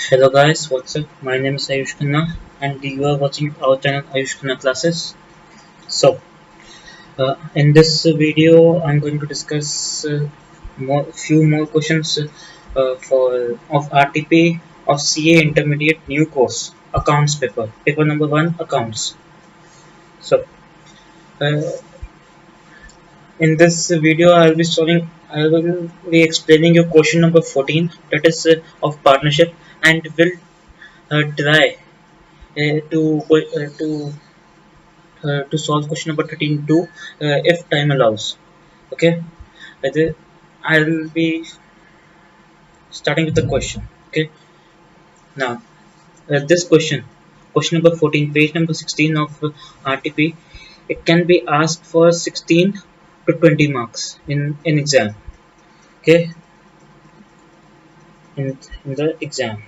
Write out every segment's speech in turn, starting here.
Hello guys, what's up? My name is Aayush Khanna and you are watching our channel Aayush Khanna classes. In this video, I'm going to discuss few more questions for of RTP of CA Intermediate New Course Accounts paper number 1 Accounts. So, uh, in this video, I will be explaining you question number 14, that is of partnership, and will try to solve question number 13 too, if time allows. Okay, I'll be starting with the question. Okay, now this question number 14, page number 16 of RTP, it can be asked for 16 to 20 marks in exam. Okay, in the exam.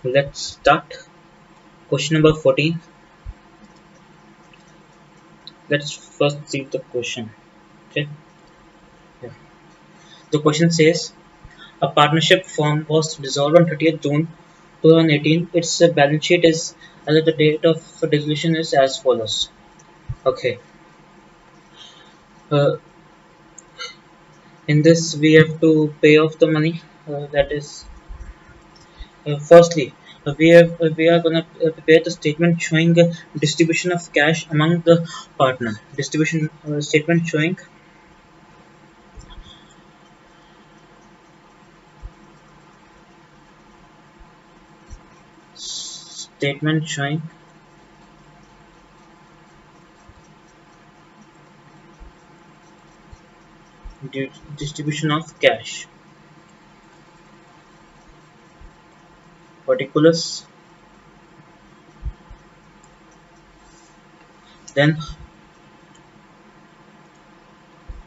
Let's start. Question number 14. Let's first see the question. Okay, yeah. The question says, a partnership firm was dissolved on 30th June 2018. Its balance sheet is as of the date of dissolution is as follows. Okay. Uh, in this, we have to pay off the money. That is, firstly, we are gonna prepare the statement showing distribution of cash among the partner. Distribution statement showing statement showing distribution of cash. Particulars. Then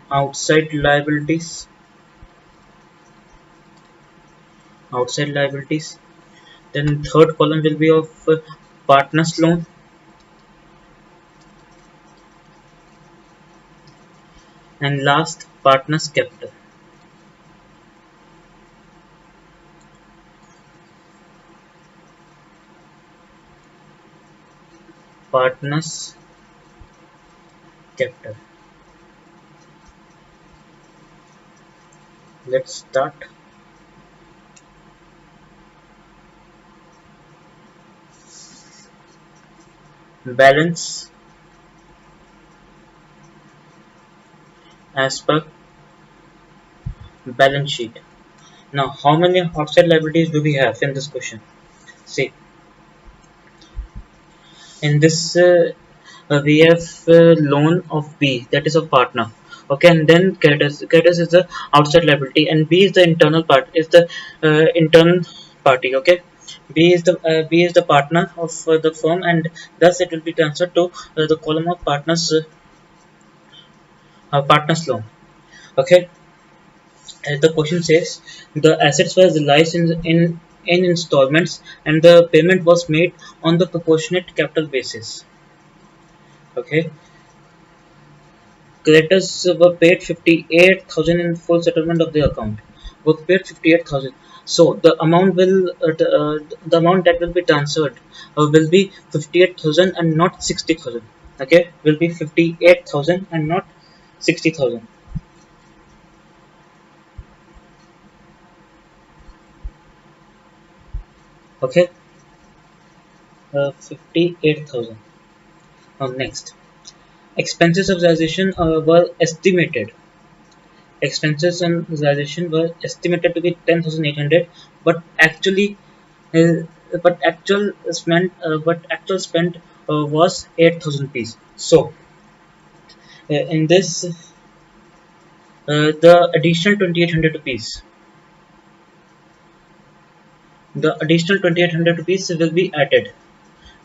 outside liabilities. Outside liabilities. Then third column will be of partners loan. And last, partners capital. Partners capital. Let's start. Balance as per balance sheet. Now, how many outside liabilities do we have in this question? See, in this we have loan of B, that is a partner. Okay, and then creditors is the outside liability, and B is the internal part, is the internal party. Okay, B is the partner of the firm, and thus it will be transferred to the column of partners loan. Okay, as the question says, the assets were realized in installments, and the payment was made on the proportionate capital basis. Okay, creditors were paid 58,000 in full settlement of the account. Were paid 58,000. So the amount that will be transferred will be 58,000 and not 60,000. Okay, will be 58,000 and not 60,000. Okay, 58,000. Next, expenses of realization were estimated. Expenses on realization were estimated to be 10,800, but actually, uh, but actual spent was 8,000 rupees. So, in this, the additional 2,800 rupees, the additional 2,800 rupees will be added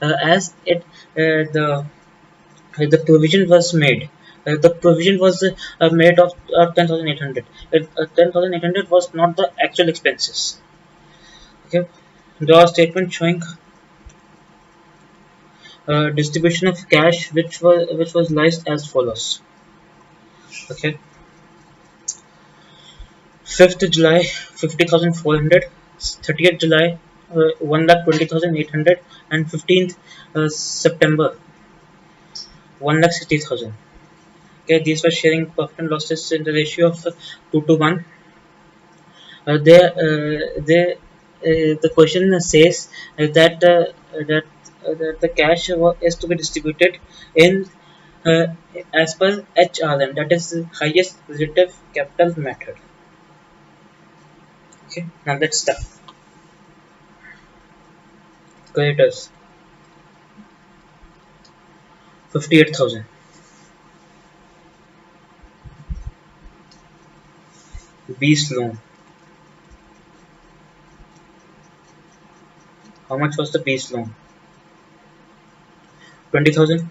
as it the provision was made. The provision was made of 10,800. 10,800 was not the actual expenses. Okay, draw a statement showing distribution of cash, which was listed as follows. Okay, 5th July 50,400. 30th July, 1,20,800, and 15th September, 1,60,000. Okay, these were sharing profit and losses in the ratio of 2 to 1. The question says that the cash is to be distributed in uh, as per HRM, that is the highest relative capital method. Okay, now let's start. Creditors 58,000. B's loan. How much was the B's loan? 20,000.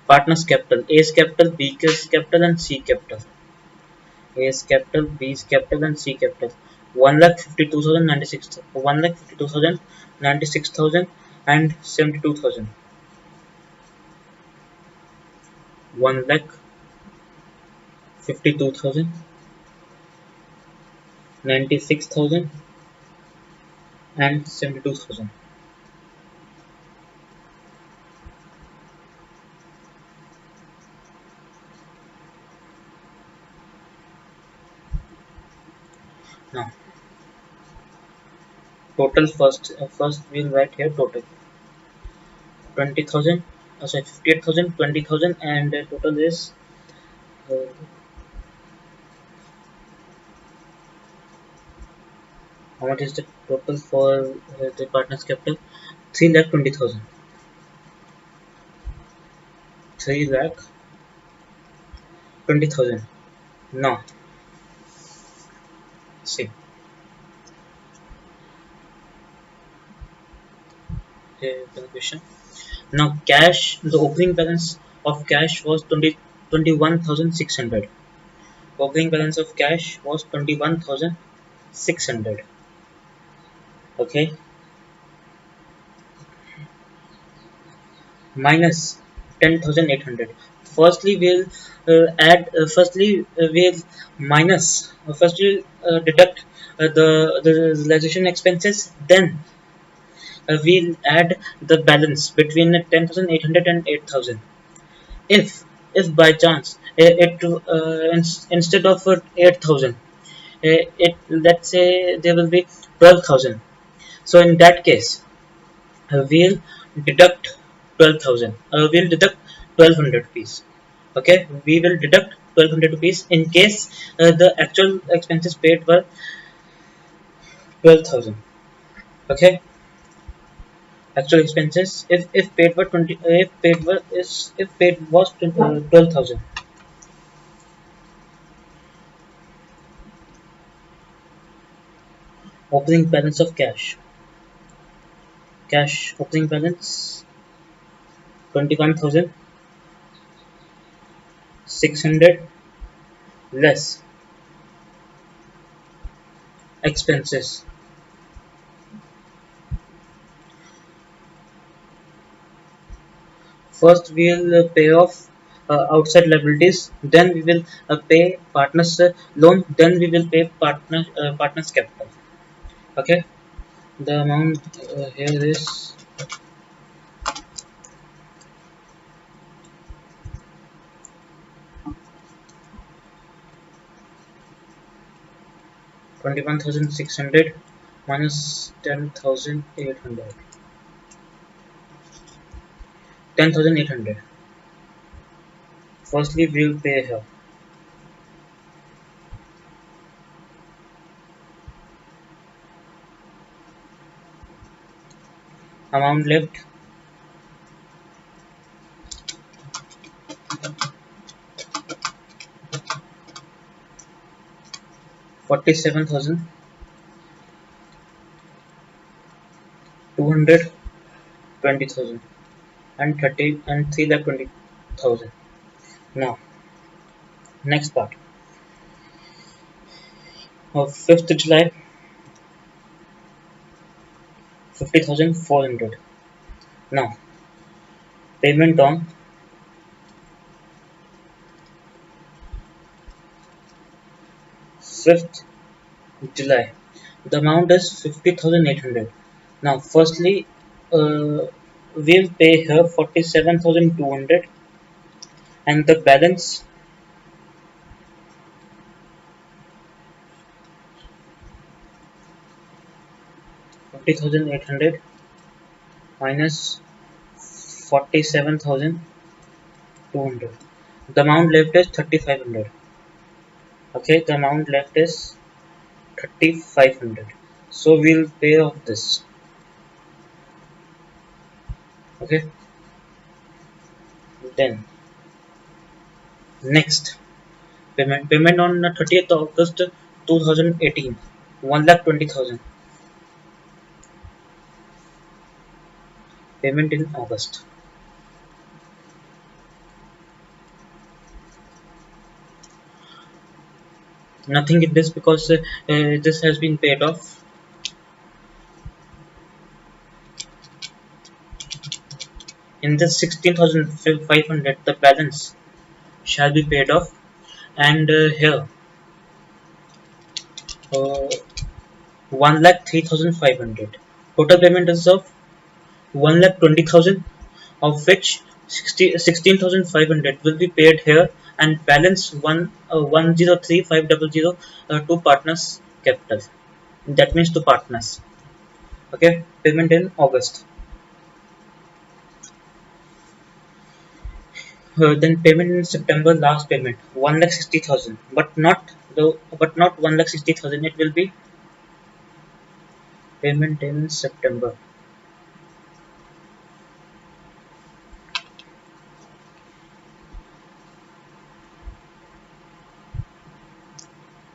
Partners capital. A's capital, B's capital, and C capital. A's capital, B's capital, and C capital. 1,52,096. 1,52,000, 96,000, and 72,000. 1,52,000, 96,000, and 72,000. Now, total first we'll write here total 20,000. Sorry, 58,000, 20,000, and total is uh, how much is the total for the partners capital? 3,20,000. 3,20,000. Now, see, the question. Now, cash, the opening balance of cash was 21,600. Opening balance of cash was 21,600. Okay, minus 10,800. Firstly, we'll add. Firstly, we'll minus. First, we'll deduct the realization expenses. Then, we'll add the balance between 10,800 and 8,000. If by chance instead of 8,000, it let's say there will be 12,000. So in that case, we'll deduct 12,000. We'll deduct 1,200 rupees. Okay, we will deduct 1,200 rupees in case the actual expenses paid were 12,000. Okay, actual expenses if paid were 20 if paid were is if paid was 12,000. Opening balance of cash opening balance 21,600 less expenses. First, we will pay off outside liabilities. Then we will pay partners loan. Then we will pay partners capital. Okay. The amount here is 21,600 minus 10,800. 10,800. Firstly, we will pay here. Amount left 47,200, 20,000, and 30 and 3,20,000. Now, next part of 5th July, 50,400. Now, payment on 5th July. The amount is 50,800. Now, firstly, we'll pay her 47,200, and the balance 50,800 minus 47,200. The amount left is 3,500. Okay, the amount left is 3,500. So we'll pay off this. Okay, then next payment on 30th August 2018, 1,20,000. Payment in August. Nothing in this because this has been paid off. In this 16,500, the balance shall be paid off, and here uh, 1,03,500. Total payment is of 1,20,000, of which 16,500 will be paid here, and balance 103,500 to partners capital. That means to partners. Okay, payment in August. Then payment in September, last payment 1,60,000, but not 1,60,000. It will be payment in September.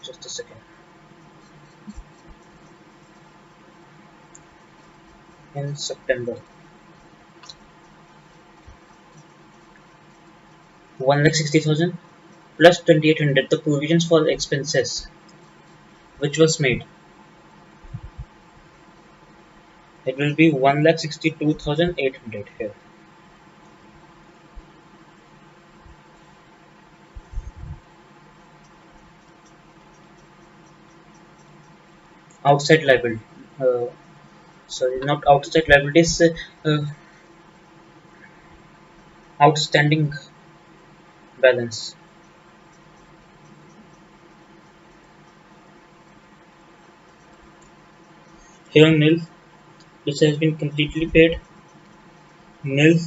Just a second. In September, 1,60,000 plus 2,800, the provisions for expenses which was made. It will be 1,62,800 here. Outside liability. Uh, Sorry, not outside liabilities. Outstanding balance. Here nil. This has been completely paid. Nil.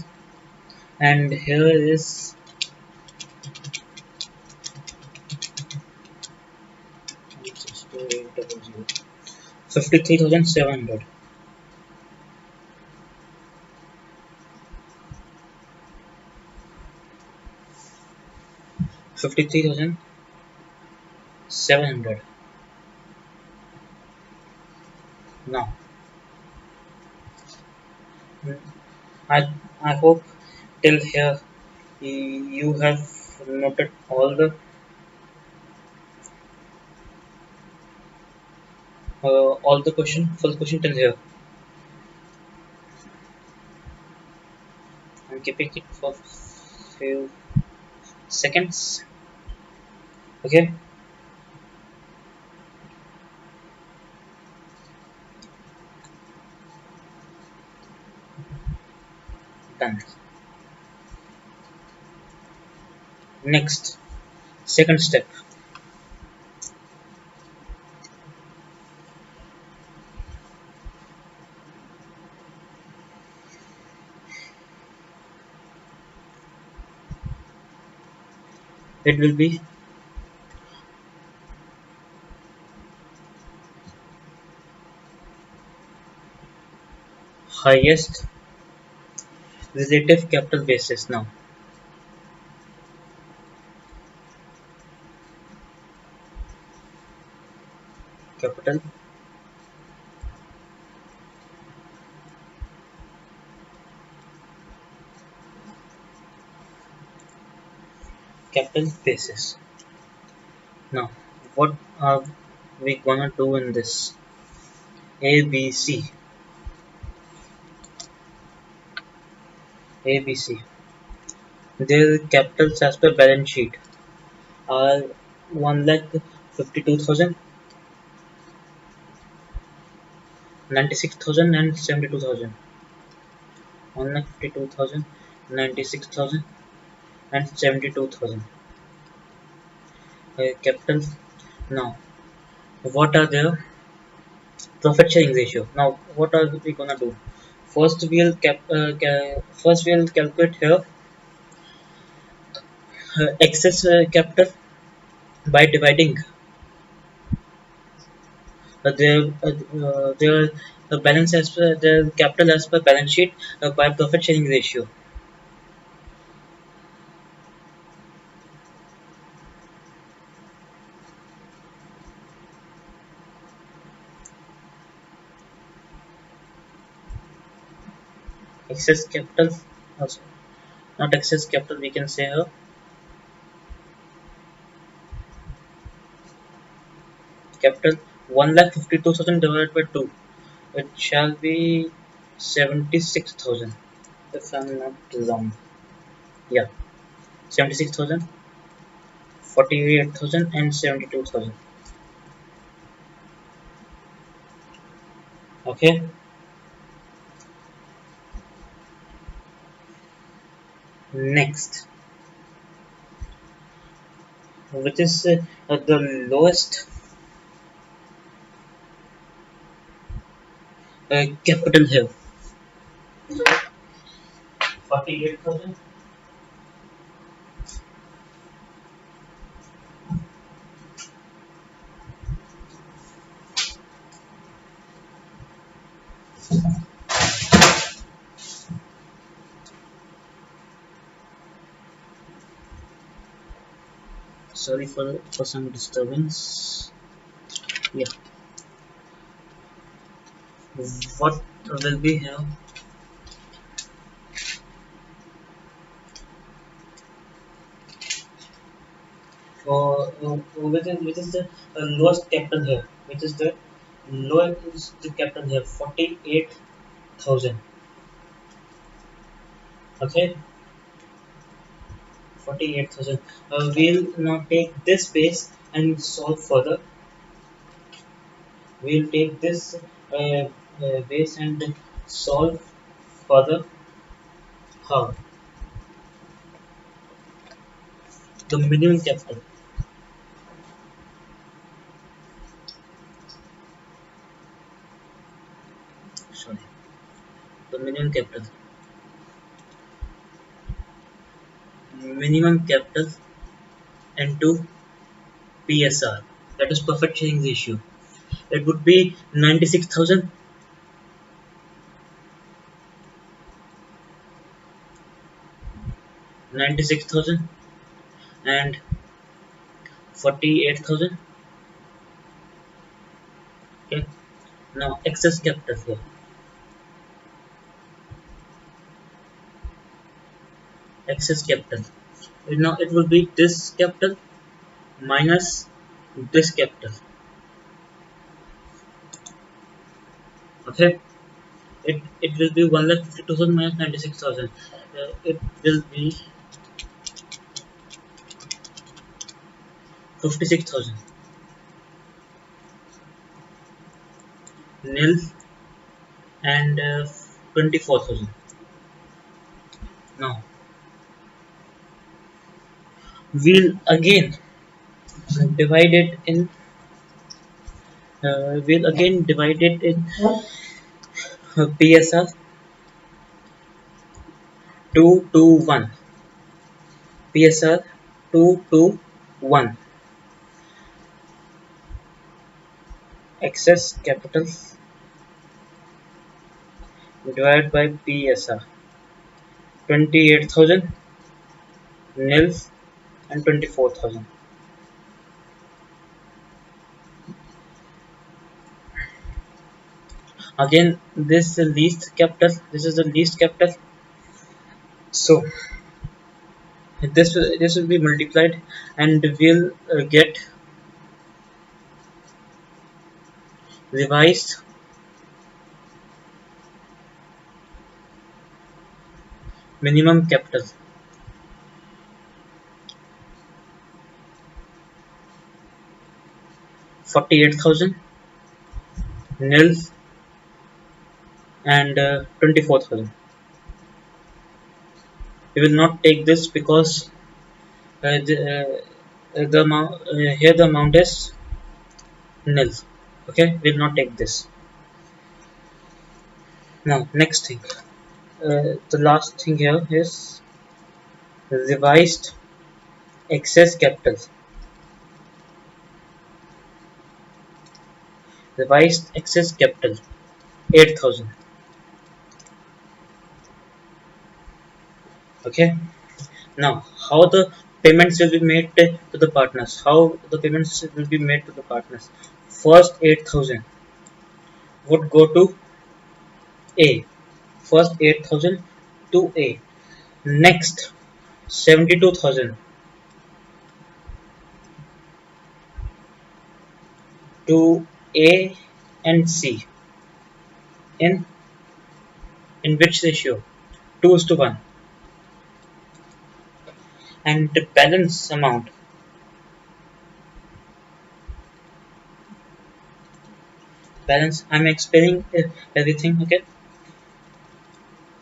And here is 53,700. 53,700. Now, I I hope till here you have noted all the question, full question till here. I'm keeping it for few seconds. Okay, done. Next, second step. It will be highest relative capital basis. Now, capital capital basis. Now, what are we gonna do in this? A B C. A B C. Their capitals as per balance sheet are 1,04,000. 52,000, 96,000 and 72,000. 1,52,000, 96,000 and 72,000. Capital. Now, what are the profit sharing ratio? Now, what are we gonna do? First we'll calculate here excess capital by dividing the balance as per the capital as per balance sheet by profit sharing ratio. Excess capital, uh, not excess capital, we can say here capital 1,52,000 divided by 2. It shall be 76,000 if I'm not wrong. Yeah, 76,000, 48,000 and 72,000. Okay, next, which is the lowest capital here? 48,000. Sorry for some disturbance. Yeah, what will be here? For which is the lowest capital here? Which is the lowest capital here? 48,000. Okay, 48,000. We'll now take this base and solve further. We'll take this base and solve further. How? The minimum capital. Sorry, the minimum capital. Minimum capital into PSR. That is perfect sharing ratio. It would be 96,000, 96,000 and 48,000. Okay. Now excess capital here. Excess capital. Now it will be this capital minus this capital. Okay. It will be 1,52,000 minus 96,000. It will be 56,000. Nil and 24,000. Now we'll again divide it in. We'll again divide it in PSR 2 to 1. PSR 2 to 1. Excess capital divided by PSR 28,000, nil and 24,000. Again, this is the least capital. This is the least capital. So this will be multiplied, and we'll get revised minimum capital. 48,000, nil, and 24,000. We will not take this because the amount here the amount is nil. Okay, we will not take this. Now, next thing. The last thing here is revised excess capital. Revised excess capital 8,000. Okay. Now, how the payments will be made to the partners? How the payments will be made to the partners? First 8,000 would go to A. First 8,000 to A. Next 72,000 to A and C. In which ratio? 2 is to 1. And the balance amount. Balance. I'm explaining everything. Okay.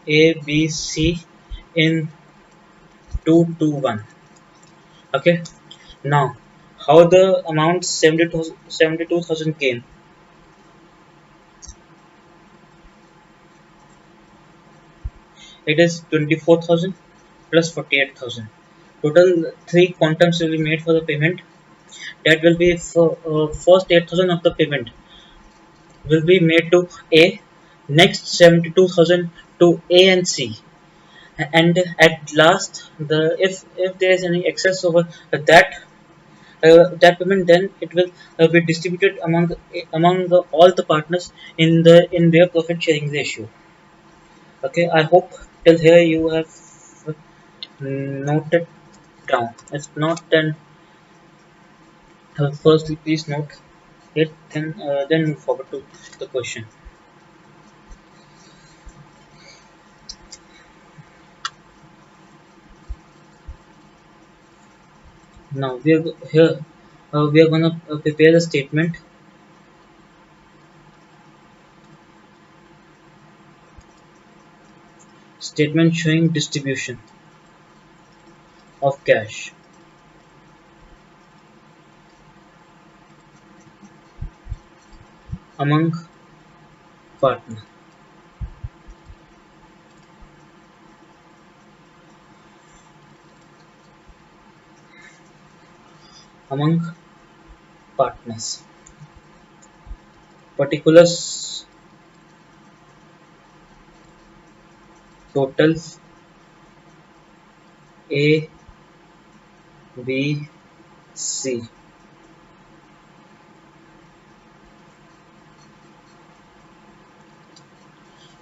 A, B, C in 2 to 1. Okay. Now, how the amount 72,000 came? It is 24,000 plus 48,000. Total three quantums will be made for the payment. That will be for first 8,000 of the payment will be made to A. Next 72,000 to A and C. And at last, if there is any excess over that payment, then it will be distributed among all the partners in their profit sharing ratio. Okay, I hope till here you have noted down. If not, then firstly please note it. Then move forward to the question. Now here. We are gonna prepare a statement showing distribution of cash among partner among partners. Particulars totals A, B, C.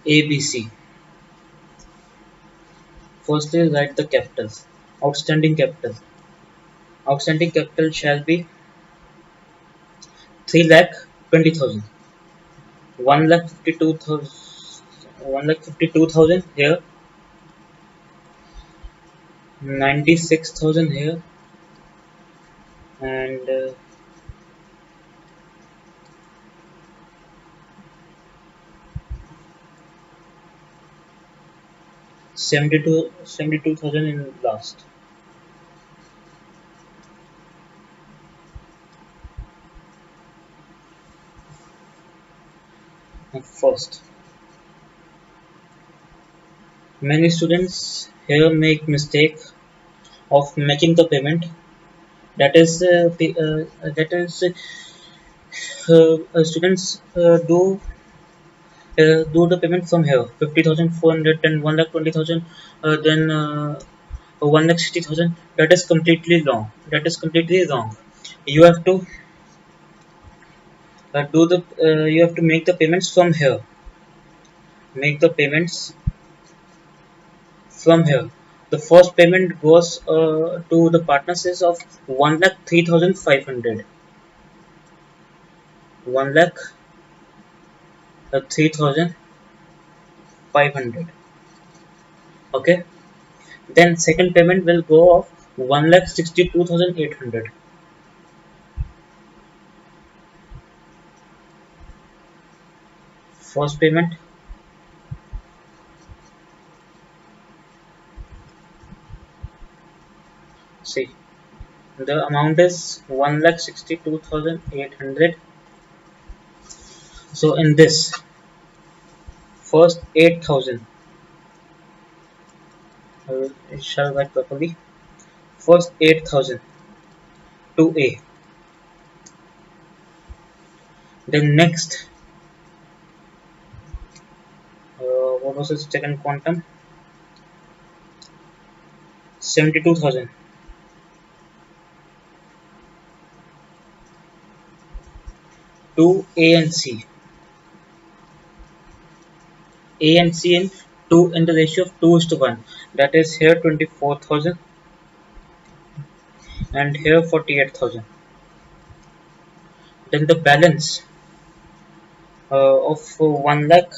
A, B, C. Firstly, write the capitals. Outstanding capital. Outstanding capital shall be 3,20,000. 1,52,000. 1,52,000 here. 96,000 here. And 72,000 in last. First, many students here make mistake of making the payment. That is, students do the payment from here. 50,400, then 1,20,000, then 1,60,000. That is completely wrong. That is completely wrong. You have to you have to make the payments from here. Make the payments from here. The first payment goes to the partners is of 1,03,500. 1,03,500. Okay. Then second payment will go of 1,62,800. First payment, see, the amount is 1,62,800. So in this, first 8,000, I shall write properly. First 8,000 to A. Then next, what was the second quantum? 72,000 to A and C. A and C in 2 in the ratio of 2 is to 1. That is here 24,000 and here 48,000. Then the balance of 1 lakh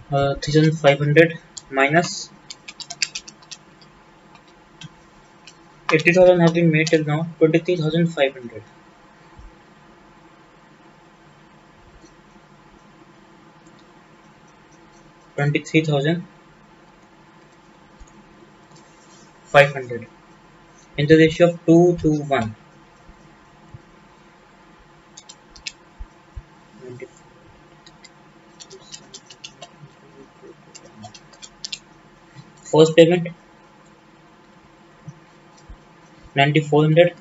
3,500 minus 80,000 have been made till now, 23,500. 23,500 in the ratio of 2 to 1. First payment 9,400,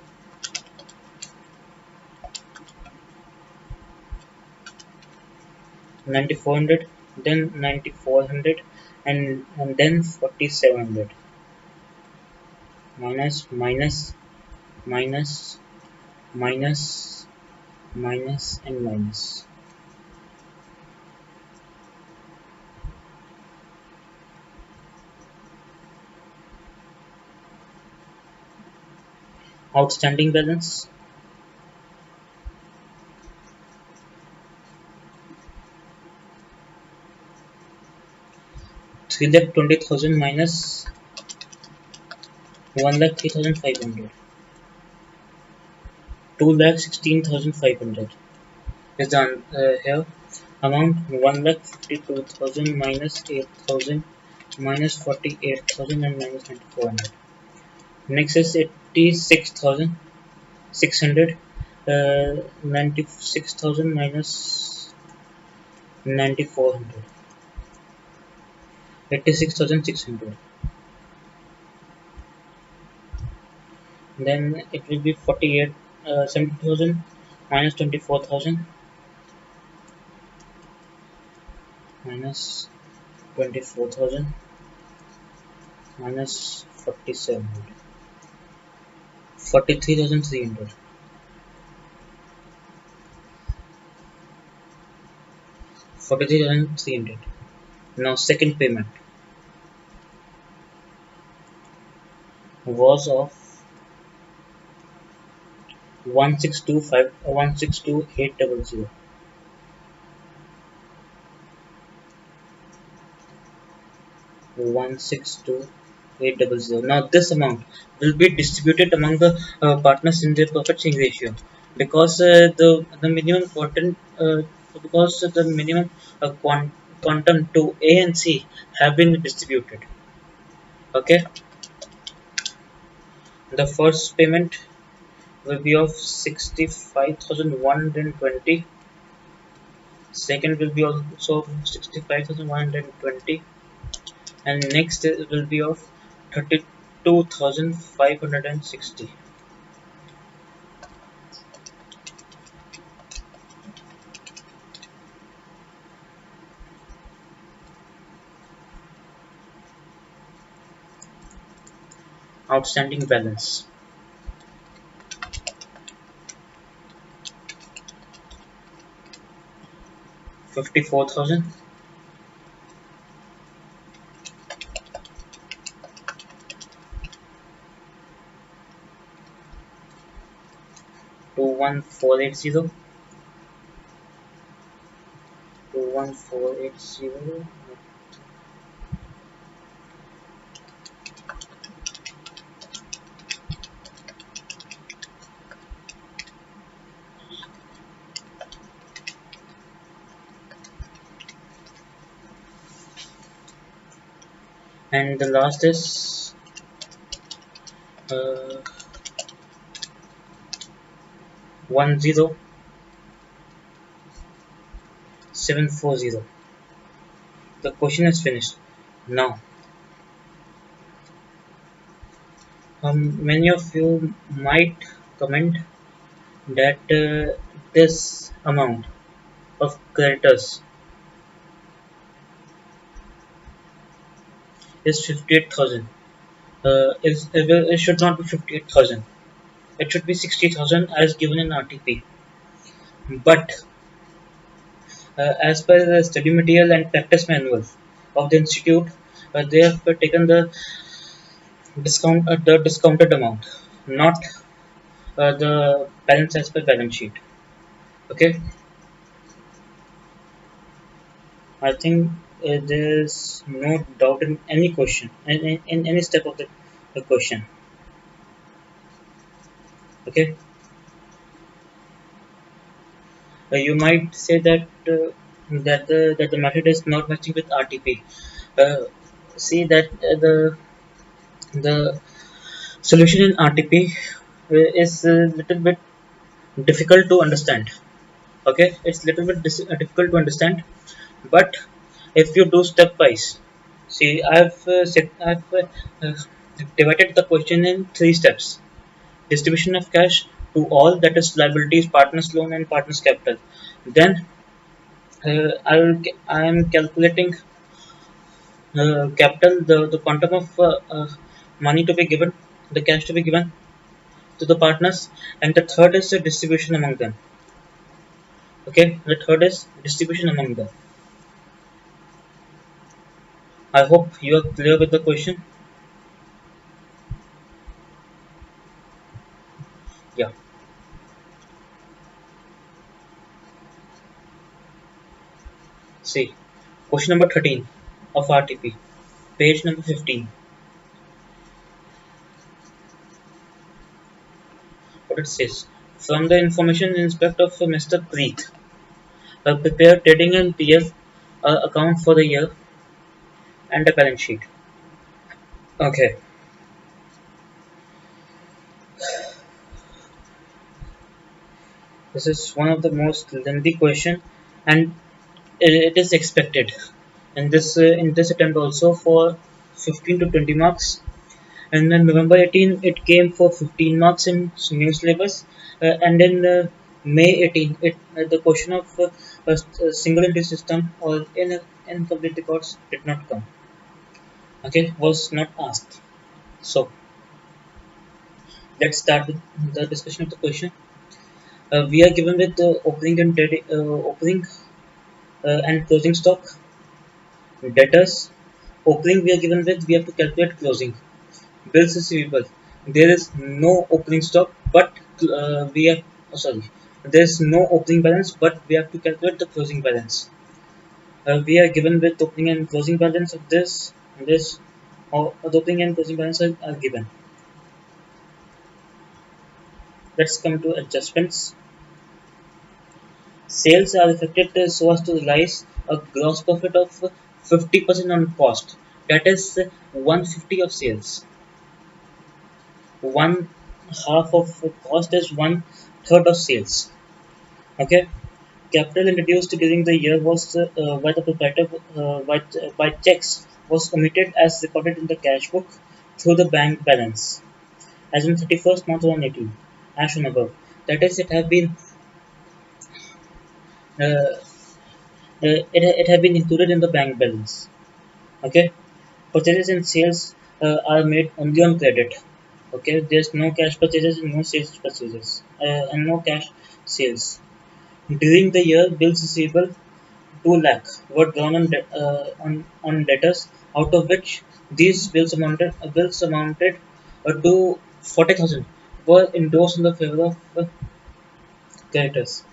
9,400, then 9,400, and then 4,700 minus minus minus minus minus and minus. Outstanding balance 3,20,000 minus 1,03,500. 2,16,500 is the here amount. 1,52,000 minus 8,000 minus 48,000 and minus 9,400. Next is 86,600. 96,000 minus 9,400. 86,600. Then it will be 70,000 minus 24,000 minus 24,000 minus 4,700. 43,300. 43,300. Now second payment was of 1,628,000. 1,628,000. Now this amount will be distributed among the partners in their profit sharing ratio, because the minimum quantum because the minimum quantum to A and C have been distributed. Okay, the first payment will be of 65,120. Second will be also 65,120, and next will be of 32,560. Outstanding balance 54,000 21480 21480. And the last is uh, 10740. The question is finished. Now, many of you might comment that this amount of creditors is 58,000. It should not be 58,000. It should be 60,000 as given in RTP. But as per the study material and practice manual of the institute, they have taken the discounted amount, not the balance as per balance sheet. Okay, I think there's no doubt in any question, in any step of the question. Okay, you might say that the method is not matching with RTP. Uh, See that the solution in RTP is a little bit difficult to understand. Okay, it's little bit difficult to understand, but if you do stepwise, see, I've divided the question in three steps: distribution of cash to all, that is liabilities, partners loan and partners capital. Then I am calculating capital, the quantum of money to be given, the cash to be given to the partners, and the third is the distribution among them. Okay, the third is distribution among them. I hope you are clear with the question. Yeah. See, question number 13 of RTP, page number 15. What it says: from the information inspect of Mr. Preet, prepare trading and PF account for the year and a balance sheet. Okay, this is one of the most lengthy question, and it is expected in this attempt also for 15 to 20 marks. And then November 18 it came for 15 marks in new syllabus, and then May 18 the question of a single entry system or incomplete records did not come. Okay, was not asked. So let's start with the discussion of the question. We are given with the opening and closing stock, debtors. Opening we are given with, we have to calculate closing. Bills receivable, there is no opening stock, but we have, oh, sorry, there is no opening balance, but we have to calculate the closing balance. We are given with opening and closing balance of this, or the opening and closing balance are given. Let's come to adjustments. Sales are affected so as to realize a gross profit of 50% on cost, that is 150 of sales. One half of cost is one third of sales. Okay, capital introduced during the year was by the proprietor by checks was omitted as recorded in the cash book through the bank balance as on 31st March 2018, as shown above. That is, uh, it have been included in the bank balance. Okay, purchases and sales are made only on credit. Okay, there's no cash purchases and no sales purchases, and no cash sales. During the year, bills receivable 2 lakh were drawn on debtors, out of which these bills amounted to 40,000 were endorsed in the favor of creditors.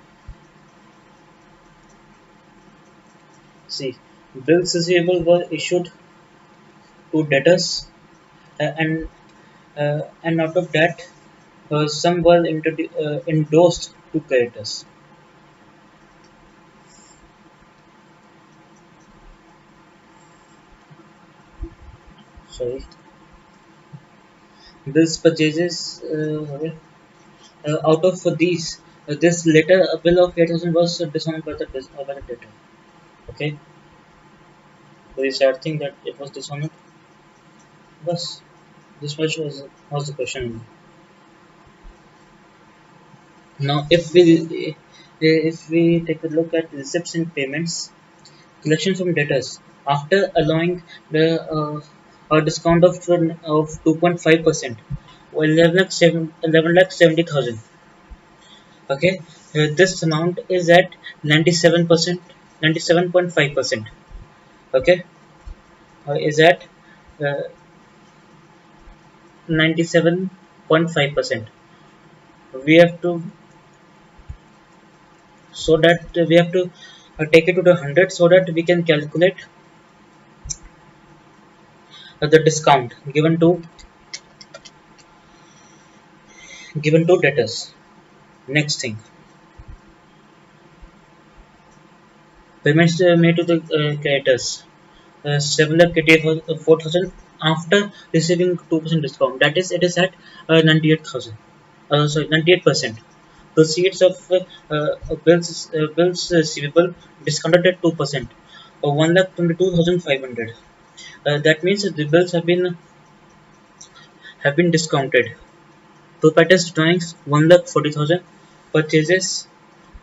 See, bills receivable were issued to debtors, and out of that, some were endorsed to creditors. sorry, bills purchases. Out of these, this later bill of 8,000 was dishonored by by the debtor. Okay, very sad thing that it was dishonored. Bus. This much was the question. Now, if we take a look at receipts and payments, collection from debtors after allowing the a discount of 2.5%, 11 lakh 70,000. Okay, this amount is at 97%, 97.5%. Okay, is at 97.5%. We have to so that we have to take it to the 100 so that we can calculate the discount given to debtors. Next thing, payments made to the creditors. 7 lakh 4,000 after receiving 2% discount. That is, it is at 98,000. Sorry, 98%. Proceeds of bills receivable discounted at 2%. 1 lakh 22,500. That means the bills have been discounted. Proprietors drawings 1 lakh 40,000. Purchases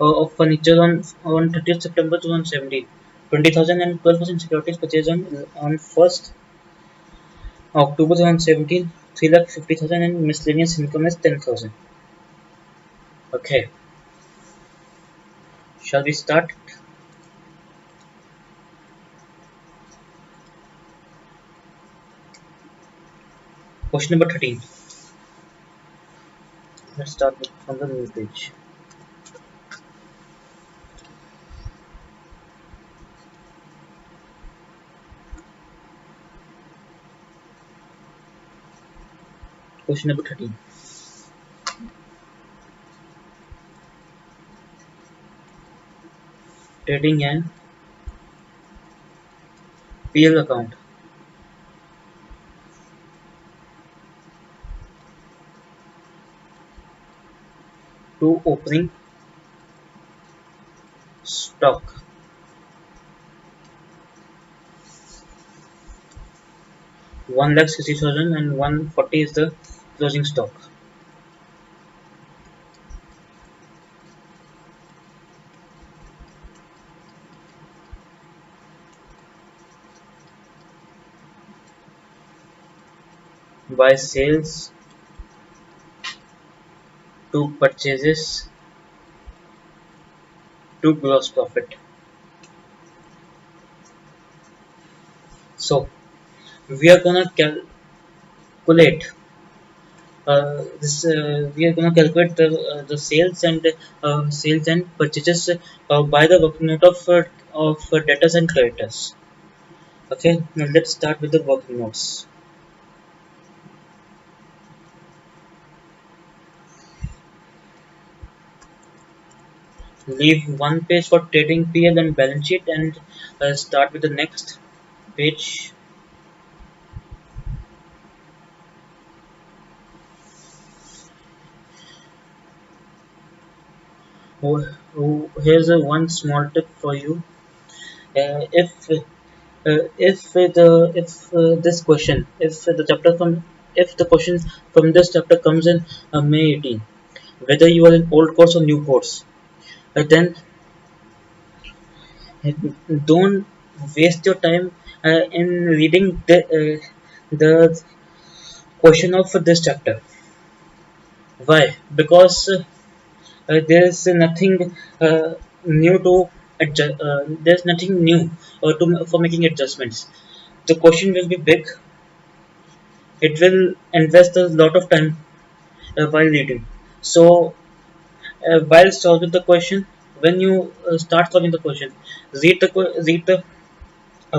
of furniture on 30th September 2017. 20,000 and 12% securities purchased on 1st October 2017. 3 lakh 50,000 and miscellaneous income is 10,000. Okay, shall we start? Question number 13. Let's start from the new page. Question number 13. Trading and PL account. To opening stock. 1 lakh 60,000 and 140 is the closing stock. By sales to purchases to gross profit. So we are gonna calculate this. We are gonna calculate the sales and purchases by the working note of debtors and creditors. Okay, now let's start with the working notes. Leave one page for trading PL and balance sheet and start with the next page. Here's a one small tip for you. If this question, if the question from this chapter comes in May 18, whether you are in old course or new course, then don't waste your time in reading the question of this chapter. Why? Because there is nothing new to adjust. There's nothing new for making adjustments. The question will be big. It will invest a lot of time while reading. So while solving the question, when you start solving the question, read the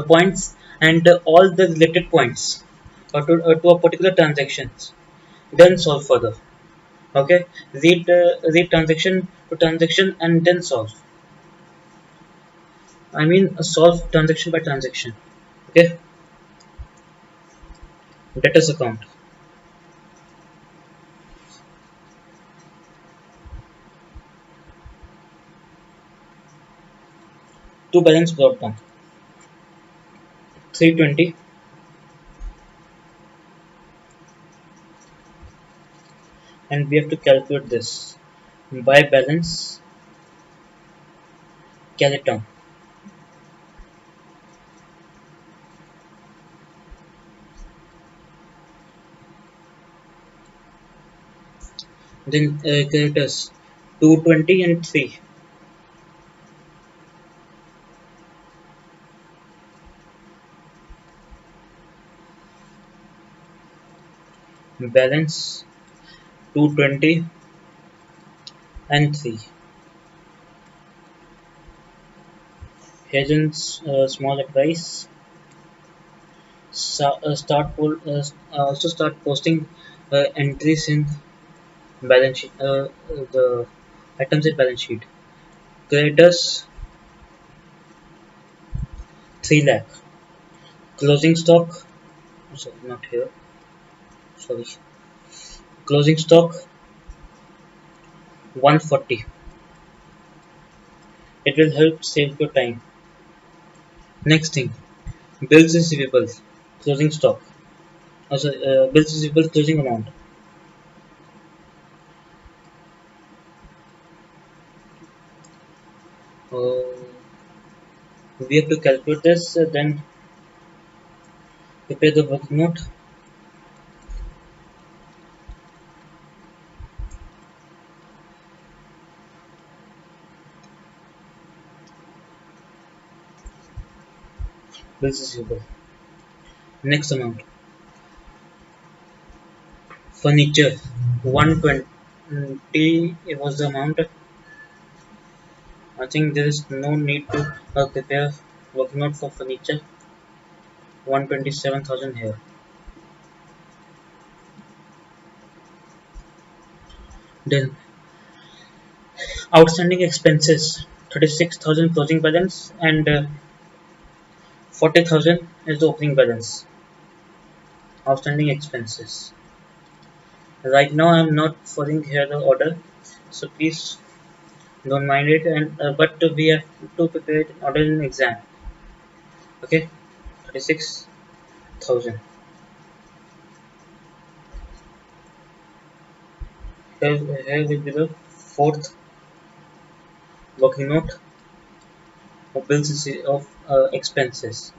points and all the related points to a particular transactions. Then solve further. Okay, read transaction to transaction and then solve. I mean solve transaction by transaction. Okay, Debtors account. Two balance brought down. 320. And we have to calculate this. By balance, carry down. Then creditors 220 and 3. Balance 220 and 3. Here's a small advice. Also start posting entries in balance sheet. The items in balance sheet. Creditors 3 lakh. Closing stock. Sorry, not here. Sorry. Closing stock 140. It will help save your time. Next thing, bills receivable, closing stock. Also, bills receivable closing amount. Uh, we have to calculate this, then prepare the working note. Bills receivable. Next amount, furniture 120 was the amount. I think there is no need to prepare working note for furniture. 127,000 here. Then outstanding expenses 36,000 closing balance and 40,000 is the opening balance. Outstanding expenses. Right now, I'm not following here the order, so please don't mind it. And but we have to prepare it in order in exam. Okay, 36,000. Here will be the fourth working note of bills of expenses.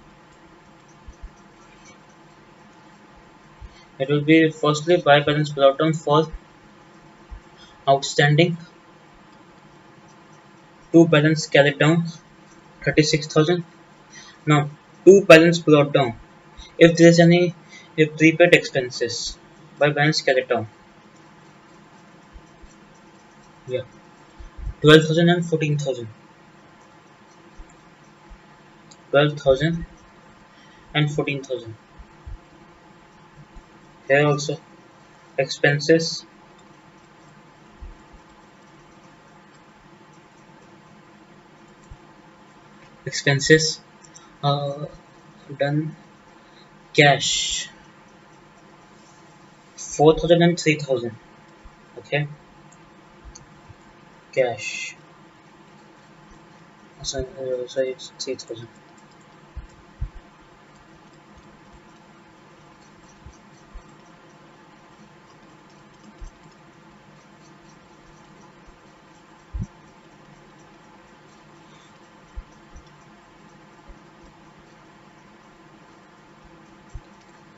It will be firstly buy balance brought down for outstanding. Two balance carried down 36,000. Now two balance brought down. If there is any if prepaid expenses by balance carried down. Yeah, 12,000 and 14,000. 12,000 and 14,000. Here also expenses expenses uh, done cash 4,000 and 3,000. Okay, cash. So it's 3,000.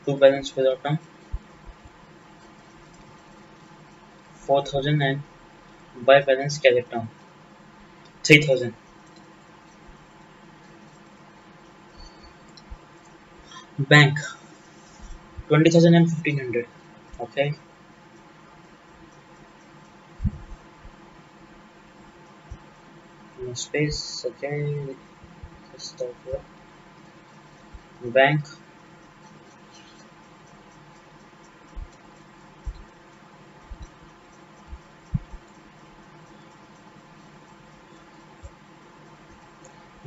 Two balance without now 4,000 and by balance carried down 3,000. Bank 20,000 and 1,500. Okay, no space. Okay, just stop here. Bank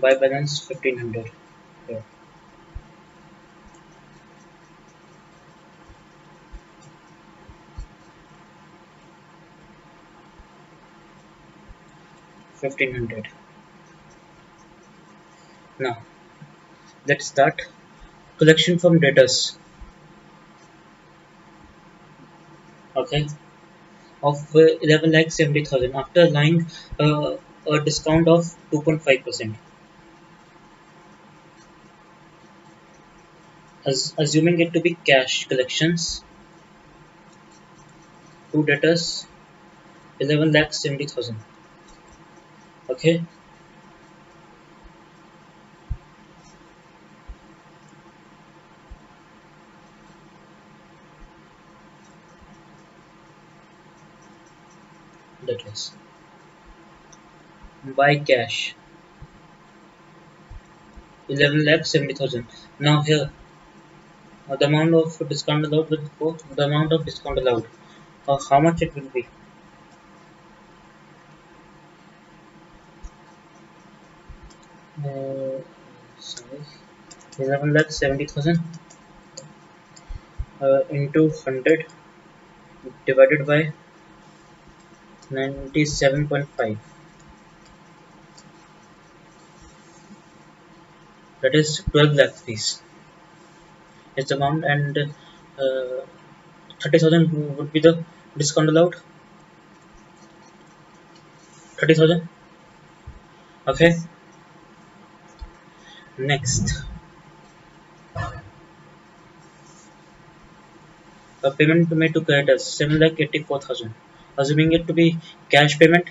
by balance 1,500. Here. 1500. Now let's start. Collection from debtors, okay, of 11 lakh 70,000 after allowing a discount of 2.5%. Assuming it to be cash collections to debtors 11 lakh 70,000. Okay, that is by cash 11 lakh 70,000. Now here the amount of discount allowed will go the amount of discount allowed. How much it will be? Uh, sorry, 11 lakh 70,000 into 100 divided by 97.5. That is 12 lakh rupees. Is the amount, and 30,000 would be the discount allowed. 30,000. Okay. Next, a payment made to creditors 7,84,000. Assuming it to be cash payment.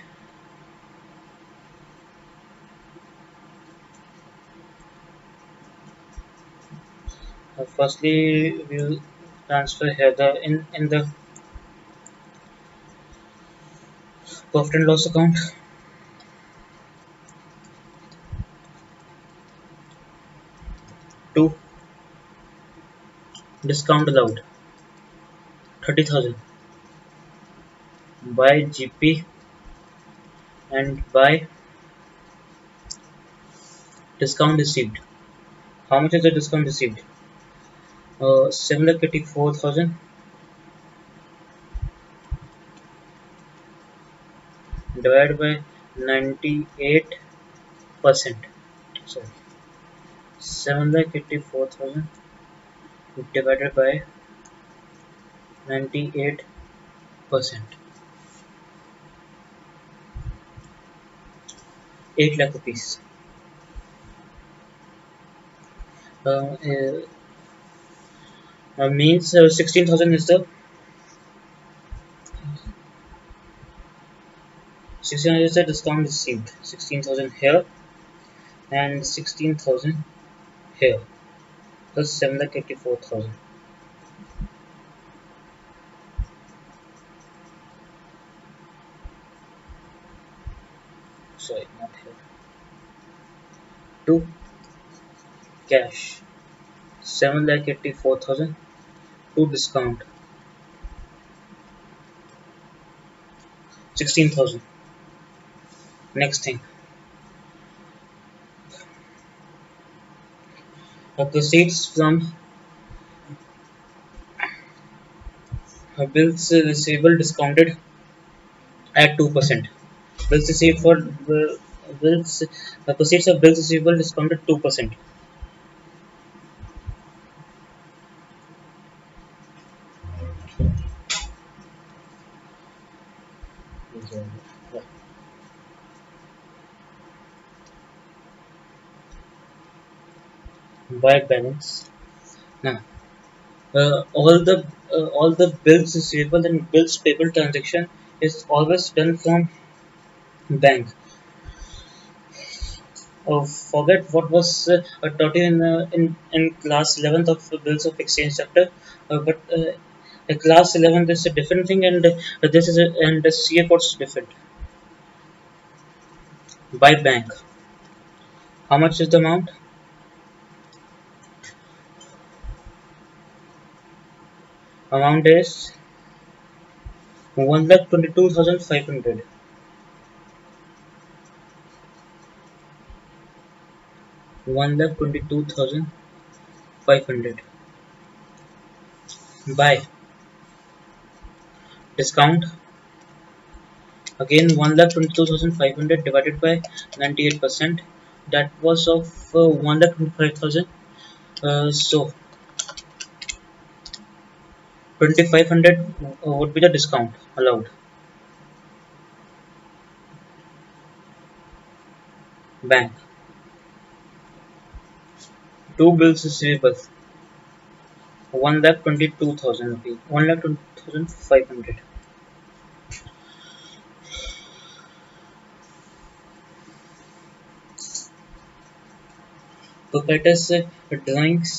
Firstly, we will transfer here the in the profit and loss account. 2 discount allowed 30,000 by GP and by discount received. How much is the discount received? 7,84,000 divided by 98%. Sorry, 7,84,000 divided by 98%. 8 lakh rupees. Means 16,000 is the 16,000 is the discount received. 16,000 here and 16,000 here plus 7,84,000. Sorry, not here. To cash 7,84,000 to discount 16,000. Next thing, proceeds from bills receivable discounted at 2%. Bills received for bills proceeds of bills receivable discounted 2%. By balance. Now, all the bills receivable and bills payable transaction is always done from bank. Forget what was taught in class 11th of bills of exchange chapter, but class 11th is a different thing, and this is and the CA code is different. By bank, how much is the amount? Amount is 1,22,500. 1,22,500 by discount Again, 1,22,500 divided by 98%. That was of 1,25,000. So 2,500 would be the discount allowed. Bank. Two bills receivable. 1,22,000 rupees. 1,22,500. Proprietor's drawings.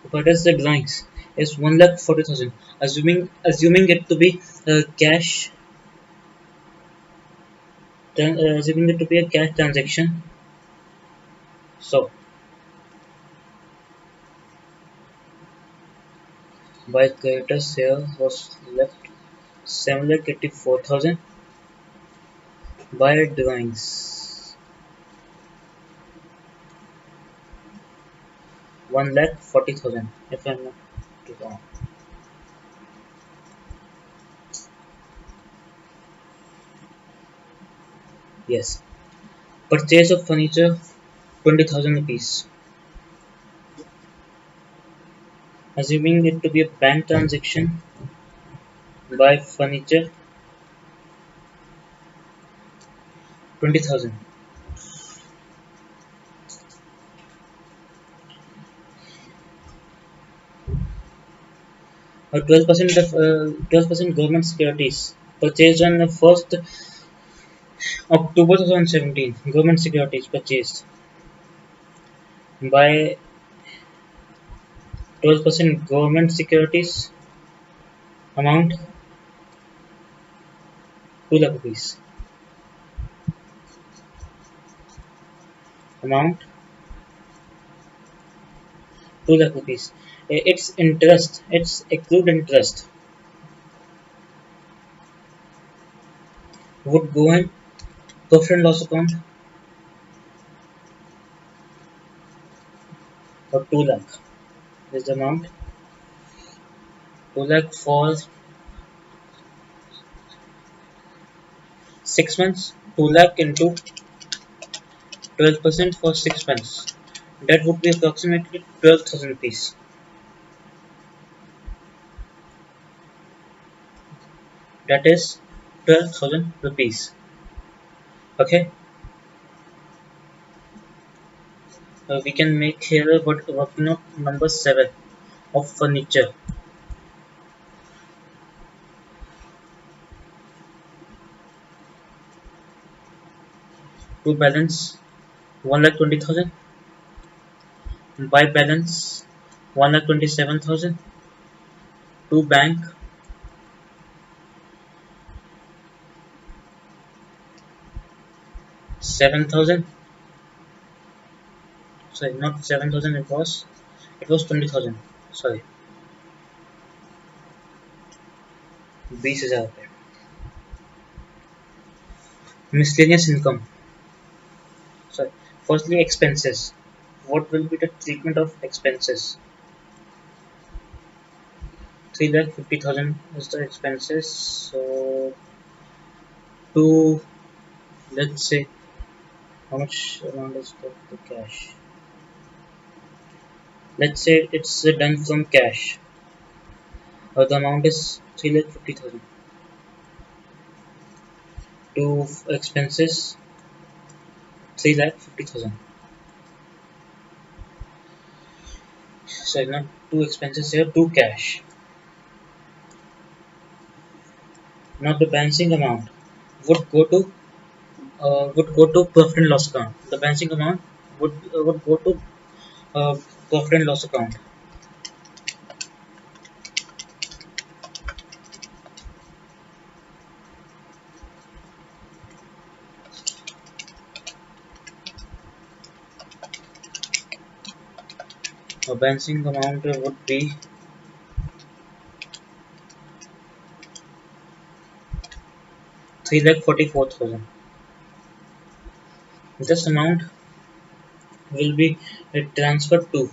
Proprietor's drawings is 1,40,000. Assuming it to be cash. Assuming it to be a cash transaction. So by creditors here was left 7,84,000 by drawings 1,40,000 if I'm not too wrong. Yes. Purchase of furniture 20,000 rupees. Assuming it to be a bank transaction, buy furniture 20,000. 12% government securities purchased on the 1st October 2017. Government securities purchased by 12% government securities amount 2 lakh rupees. Amount 2 lakh rupees. Its interest, its accrued interest would go in profit and loss account for 2 lakh. This is the amount 2 lakh for 6 months. 2 lakh into 12% for 6 months. That would be approximately 12,000 rupees. That is 12,000 rupees. Okay. We can make here working out number 7 of furniture. To balance 1,20,000. By balance 1,27,000. To bank 7,000. Sorry, not 7,000. It was 20,000. Sorry, 20,000 रुपये. Miscellaneous income. Sorry. Firstly, expenses. What will be the treatment of expenses? 3,50,000 is the expenses. So, to let's say how much amount is the cash? Let's say it's done from cash. The amount is 3,50,000. To expenses 3,50,000. So not two expenses here, two cash. Now the balancing amount would go to profit and loss account. The balancing amount would go to uh, profit and loss account. The balancing amount would be 3,44,000. This amount will be transferred to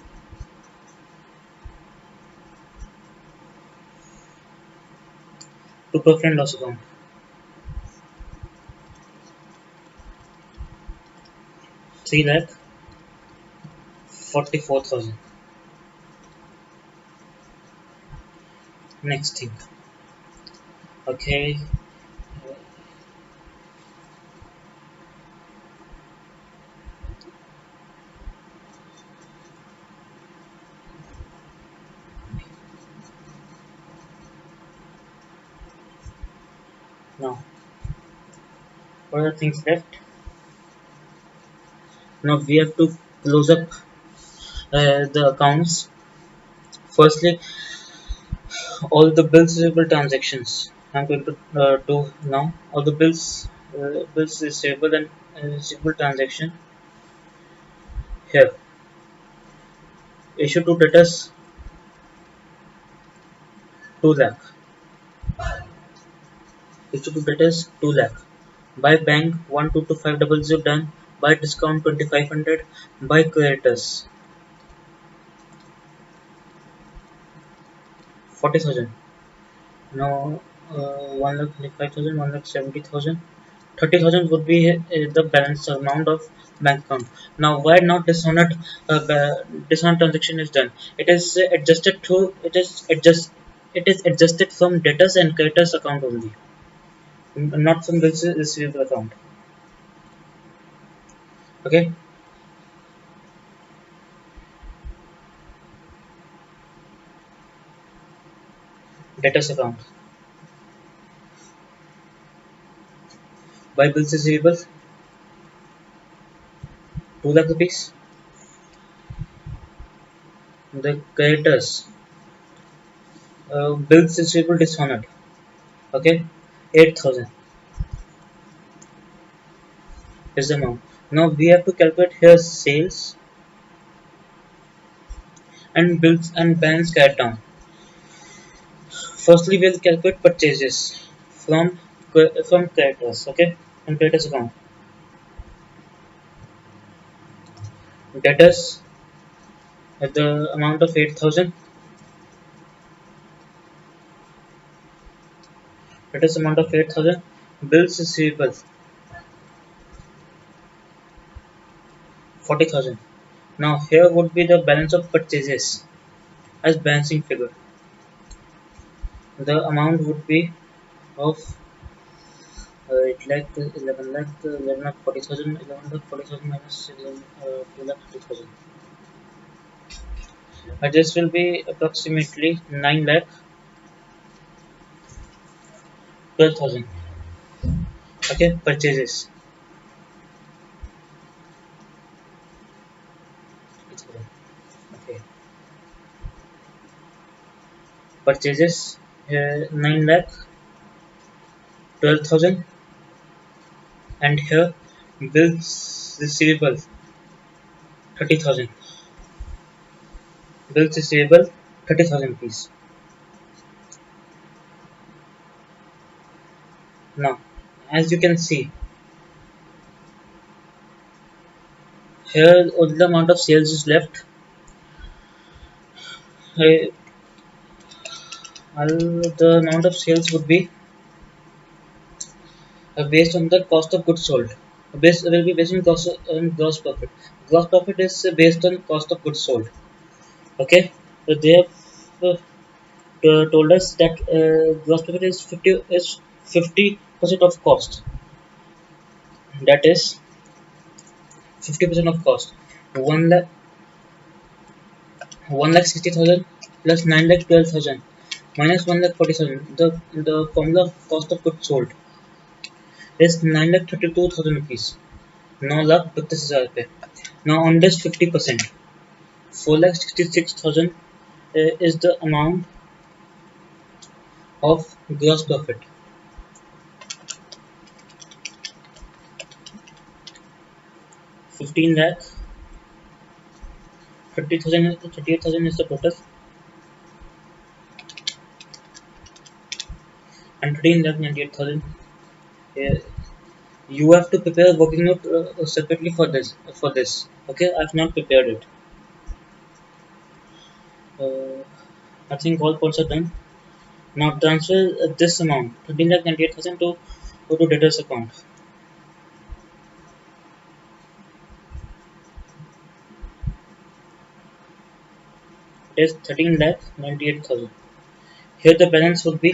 To profit and loss account. 3,44,000. Next thing. Okay. Now, what are the things left? Now we have to close up the accounts. Firstly, all the bills receivable transactions. I'm going to do now. All the bills receivable and receivable transaction here. Issue to debtors 2 lakh. Issue to debtors 2 lakh. By bank 1222500 done. By discount 2500. By creditors 40,000. Now 1,25,000, 1,70,000. 30,000 would be the balance amount of bank account. Now, why not dishonored transaction is done? It is adjusted to it is adjusted from debtors and creditors account only, not from bills receivable account. Okay, debtors account. By bills receivable 2 lakh rupees. The creditors bills receivable dishonored. Okay, 8,000 is the amount. Now we have to calculate here sales and bills and balance carried down. Firstly, we'll calculate purchases from from creditors. Okay, from creditors account. Debtors at the amount of 8,000. Debtors amount of 8,000. Bills receivable 40,000. Now here would be the balance of purchases as balancing figure. The amount would be of 11 lakh 11 lakh 40,000 11 lakh 40,000 minus 2 lakh 30,000. This will be approximately 9 lakh 12,000. Okay, purchases. Okay, purchases 9 lakh 12,000, and here bills receivable 30,000. Bills receivable 30,000 piece. Now, as you can see, here all the amount of sales is left. Uh, the amount of sales would be based on the cost of goods sold. Will be based on cost on gross profit. Gross profit is based on cost of goods sold. Okay, so they have told us that gross profit is 50% of cost. That is 50% of cost. 1 lakh 1,60,000 plus 9,12,000 minus 1,40,000. The formula of cost of goods sold is 9,32,000 rupees. 9,32,000 रुपये. Now on this 50%, 4,66,000 is the amount of gross profit. 15 lakh 30,000 38,000 is the total, and 13 lakh 98,000. You have to prepare a working note separately for this. Okay, I've not prepared it. I think all points are done. Now transfer this amount, 13,98,000 to debtors account. It is 13,98,000. Here the balance would be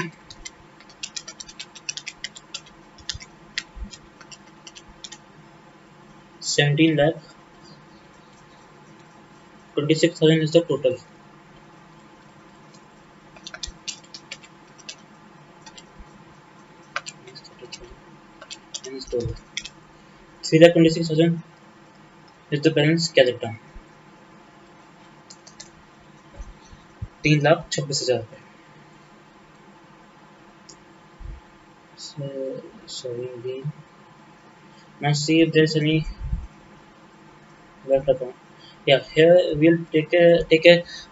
17,26,000 is the total. Minus 3,26,000 is the balance gathered down. 3,26,000. So, sorry again. Now see if there's any left account. Yeah, here we'll take a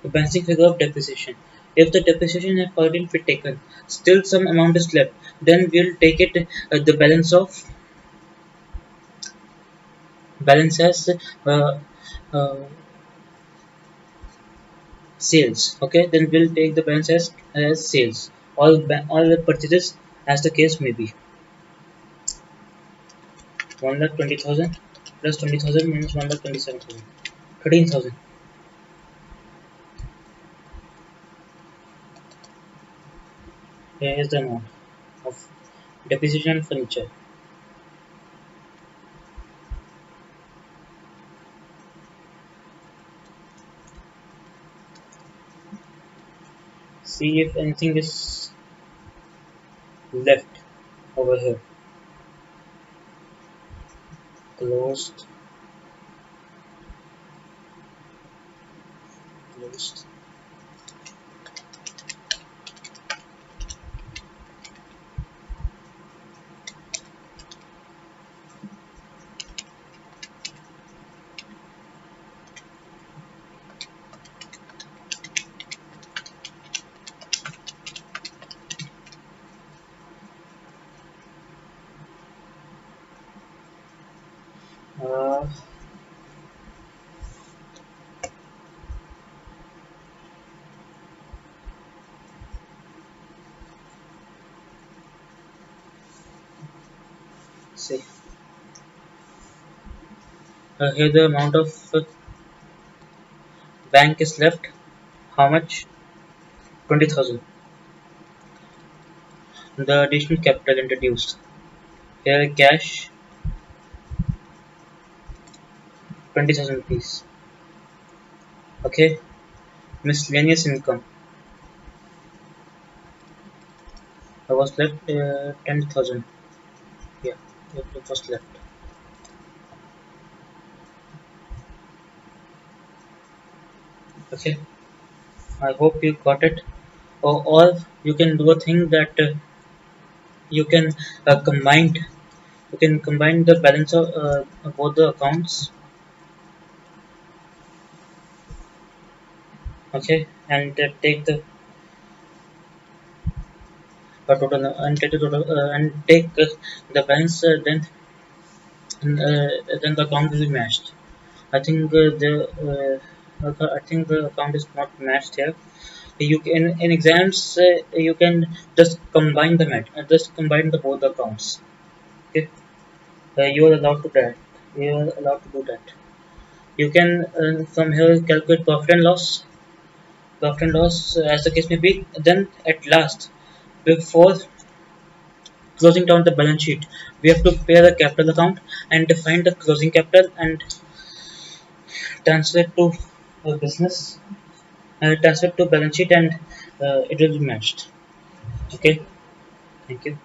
balancing figure of depreciation. If the depreciation has already been taken, still some amount is left, then we'll take it the balance as uh, sales. Okay, then we'll take the balance as sales. All the purchases as the case may be. 1,20,000 plus 20,000 minus 1,27,000. 13,000. Here is the amount of depreciation on furniture. See if anything is left over here. Closed, closed. Uh, see. Here the amount of bank is left. How much? 20,000. The additional capital introduced. Here cash 20,000 rupees. Okay. Miscellaneous income. I was left 10,000. Yeah, it was left. Okay. I hope you got it. Or you can do a thing that you can combine. You can combine the balance of both the accounts. Okay, and take the total and take the total and take the balance. Then the account will be matched. I think I think the account is not matched here. You can in exams you can just combine just combine the both accounts. Okay, you are allowed to that. You are allowed to do that. You can from here calculate profit and loss as the case may be. Then at last, before closing down the balance sheet, we have to prepare the capital account and define the closing capital and transfer it to business, transfer it to balance sheet, and it will be matched. Okay, thank you.